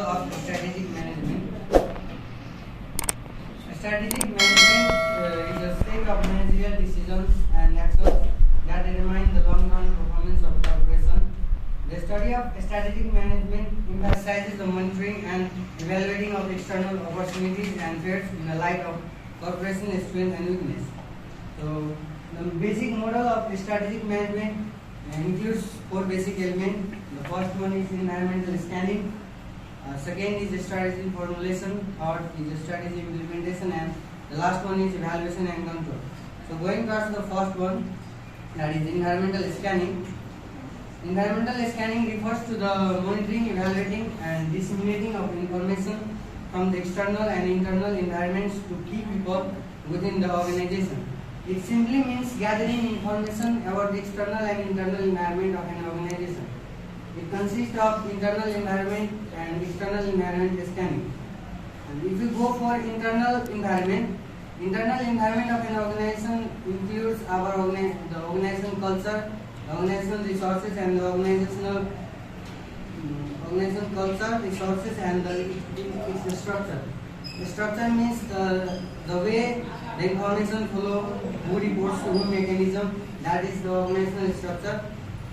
of strategic management. Strategic management is a state of managerial decisions and actions that determine the long-term performance of the corporation. The study of strategic management emphasizes the monitoring and evaluating of external opportunities and threats in the light of corporation strength and weakness. So, the basic model of strategic management includes four basic elements. The first one is environmental scanning. Second is strategy formulation. Third is strategy implementation, and the last one is evaluation and control. So, going towards the first one, that is environmental scanning. Environmental scanning refers to the monitoring, evaluating, and disseminating of information from the external and internal environments to key people within the organization. It simply means gathering information about the external and internal environment of an organization. It consists of internal environment and external environment scanning. And if you go for internal environment of an organization includes the organization culture, the organization resources, and the organization culture, resources, and its structure. The structure means the way the information flow, who reports to whom mechanism, that is the organizational structure.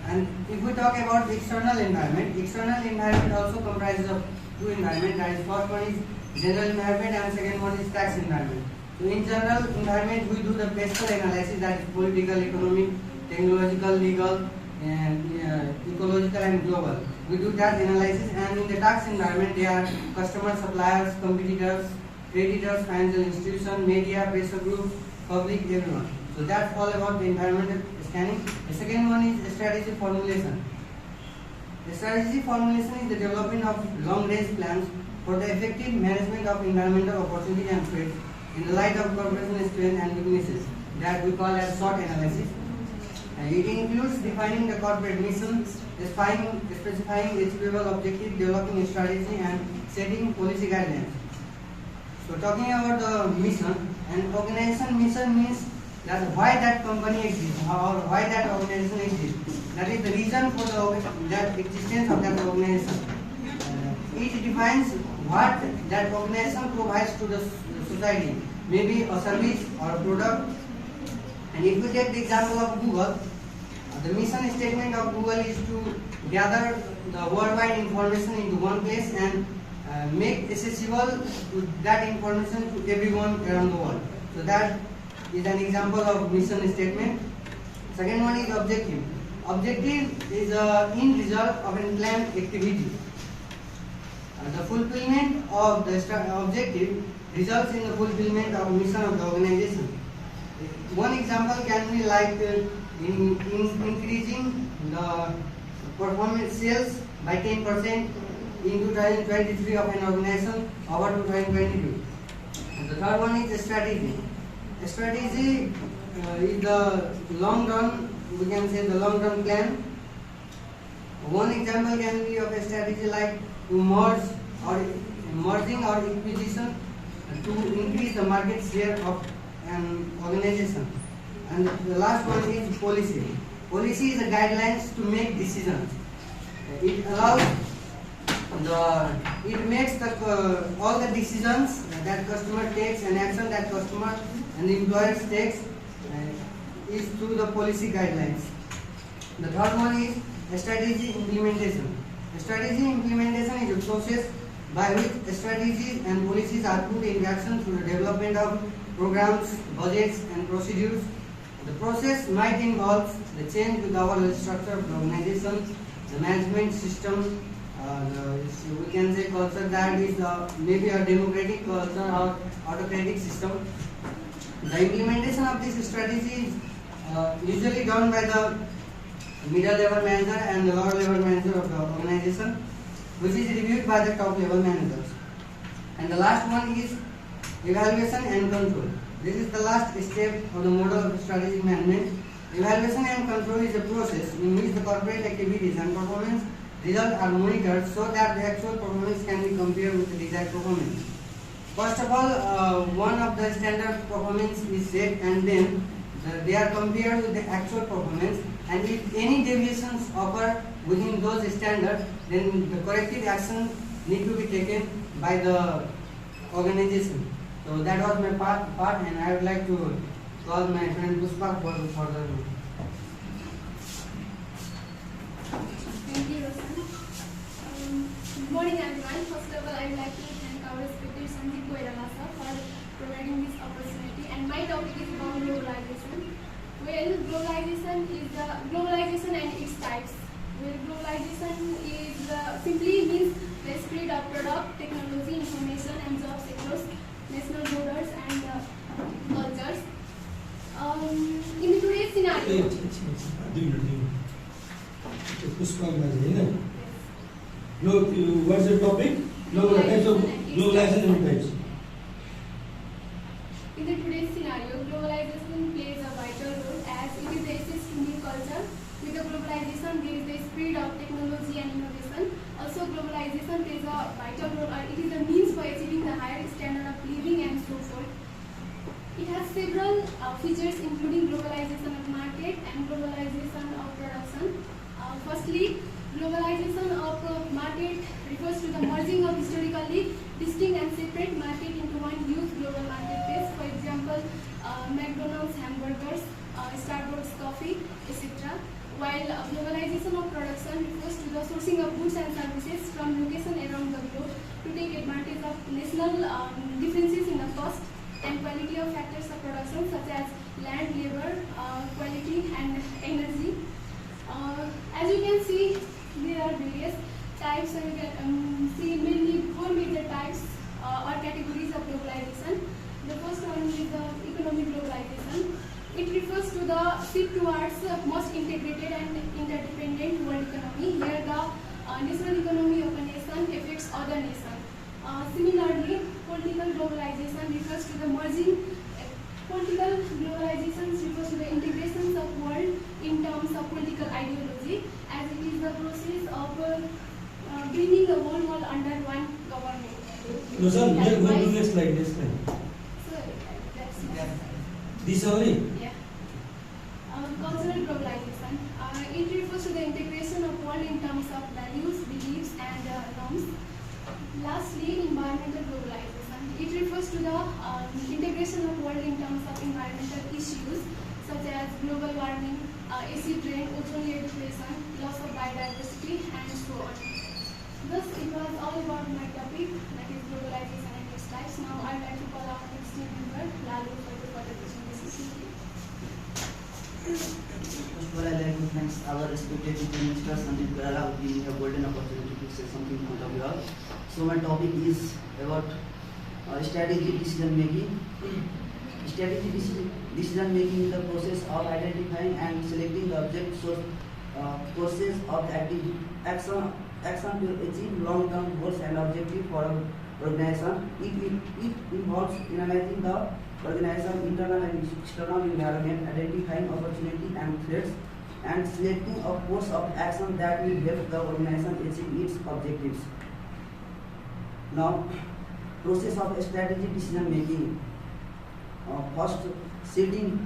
And if we talk about the external environment also comprises of two environments. That is, first one is general environment and second one is tax environment. So in general environment we do the fiscal analysis, that is political, economic, technological, legal, and ecological and global. We do that analysis. And in the tax environment there are customers, suppliers, competitors, creditors, financial institutions, media, pressure groups, public, everyone. So that's all about the environmental scanning. The second one is strategy formulation. The strategy formulation is the development of long-range plans for the effective management of environmental opportunities and threats in the light of corporation strengths and weaknesses, that we call as SWOT analysis. It includes defining the corporate mission, specifying achievable objectives, developing a strategy, and setting policy guidelines. So talking about the mission, an organization mission means that why that company exists or why that organization exists. That is the reason for that existence of that organization. It defines what that organization provides to the society, maybe a service or a product. And if we take the example of Google, the mission statement of Google is to gather the worldwide information into one place and make accessible to that information to everyone around the world. So that is an example of mission statement. Second one is objective. Objective is the end result of a planned activity. The fulfillment of the objective results in the fulfillment of mission of the organization. One example can be like in increasing the performance sales by 10% in 2023 of an organization over 2022. And the third one is strategy. Strategy is the long run, we can say the long run plan. One example can be of a strategy like to merging or acquisition to increase the market share of an organization. And the last one is policy. Policy is the guidelines to make decisions. It allows it makes all the decisions that customer takes and action that customer and the employers takes is through the policy guidelines. The third one is strategy implementation. Strategy implementation is a process by which strategies and policies are put into action through the development of programs, budgets, and procedures. The process might involve the change with our structure of the organization, the management system, we can say culture, that is maybe a democratic culture or autocratic system. The implementation of this strategy is usually done by the middle level manager and the lower level manager of the organization, which is reviewed by the top level managers. And the last one is evaluation and control. This is the last step of the model of strategic management. Evaluation and control is a process in which the corporate activities and performance results are monitored so that the actual performance can be compared with the desired performance. First of all, one of the standard performance is set, and then they are compared with the actual performance, and if any deviations occur within those standards, then the corrective action need to be taken by the organization. So that was my part, and I would like to call my friend Pushpa for the further. Thank you, Roshan. Good morning, everyone. First of all, I would like to thank our respected Sandeep Koirala sir for providing this opportunity. And my topic is about globalization. Well, globalization and its types. Well, globalization is simply means the spread of product, technology, information, and jobs across national borders and cultures. In today's scenario, What's the topic? Globalization and types. In the today's scenario, globalization plays a vital role as it is the access to new culture. With the globalization, there is the spread of technology and innovation. Also, globalization plays a vital role, or it is a means for achieving the higher standard of living and so forth. It has several features, including globalization of market and globalization of production. Firstly, globalization of market refers to the merging of historically distinct and separate market into one huge global marketplace. For example, McDonald's hamburgers, Starbucks coffee, etc. While globalization of production refers to the sourcing of goods and services from locations around the globe to take advantage of national differences in the cost and quality of factors of production such as land, labor, quality and energy. As you can see, there are various types, so you can see mainly four major types or categories of globalization. The first one is the economic globalization. It refers to the shift towards most integrated and interdependent world economy. Here the national economy of a nation affects other nations. Similarly, political globalization refers to the merging. Political globalization refers to the integrations of world in terms of political ideology, as it is the process of bringing the whole world under one government. No, sir, we are going to next slide. So that's This only? yeah. Cultural globalization. It refers to the integration of world in terms of values, beliefs, and norms. Lastly, environmental globalization. It refers to the integration of world in terms of environmental issues such as global warming, acid rain, ozone layer depletion, loss of biodiversity, and so on. Thus, it was all about my topic, that is globalization and its types. Now, I would like to call our next team member, Lalu, for the further presentation. First of all, I'd like to thank our respected Chief Minister Sandeep Koirala for giving me a golden opportunity to say something in front of you all. So my topic is about strategic decision making. Strategic decision making is the process of identifying and selecting the object source courses of action to achieve long-term goals and objectives for an organization. It involves analyzing the organization internal and external environment, identifying opportunity and threats, and selecting a course of action that will help the organization achieve its objectives. Now, process of strategic decision making. First, setting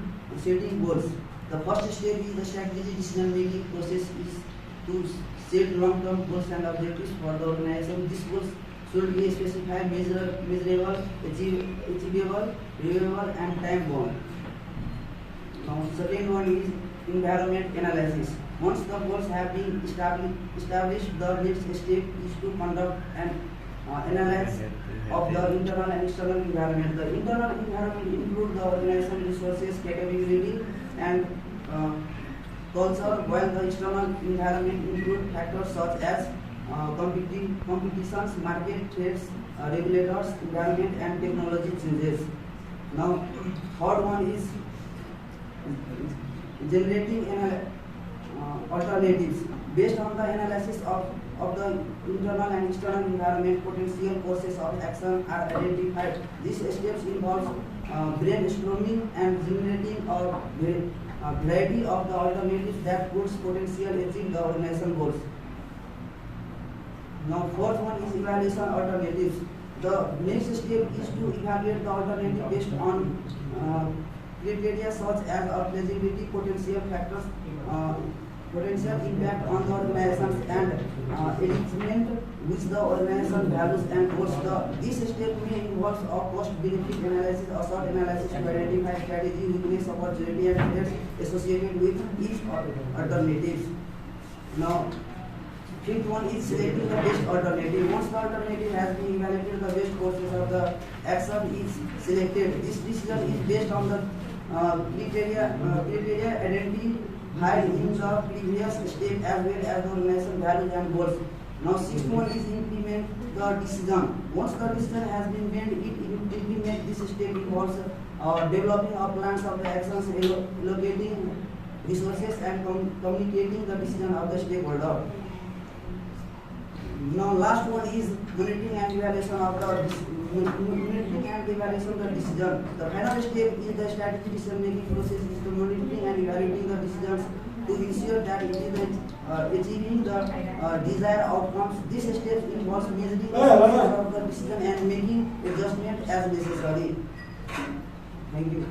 goals. The first step is the strategic decision making process is to set long-term goals and objectives for the organization. These goals should be specified, measurable, achievable, reviewable, and time-bound. Now, second one is environment analysis. Once the goals have been established, the next step is to conduct an analysis of the internal and external environment. The internal environment includes the organization resources, capability, and culture, while the external environment includes factors such as competitions, market threats, regulators, environment, and technology changes. Now, third one is generating alternatives. Based on the analysis of the internal and external environment, potential courses of action are identified. These steps involve brainstorming and generating a variety of the alternatives that could potentially achieve the organization goals. Now, fourth one is evaluation alternatives. The next step is to evaluate the alternative based on criteria such as feasibility, potential factors, potential impact on the organization and engagement with the organization values and goals. This step may involve a cost-benefit analysis, a SWOT analysis to identify strategy, weakness, opportunity, and threats associated with each alternative. Now, fifth one is selecting the best alternative. Once the alternative has been evaluated, the best courses of the action is selected. This decision is based on the criteria identified in the previous step as well as the organization values and goals. Now, sixth one is implement the decision. Once the decision has been made, implement this step involves developing a plans of the actions, allocating resources, and communicating the decision of the stakeholder. Now, last one is monitoring and evaluation of the decision. The final step in the strategic decision making process is the monitoring and evaluating the decisions to ensure that it is achieving the desired outcomes. This step involves measuring the success of the decision and making adjustment as necessary. Thank you.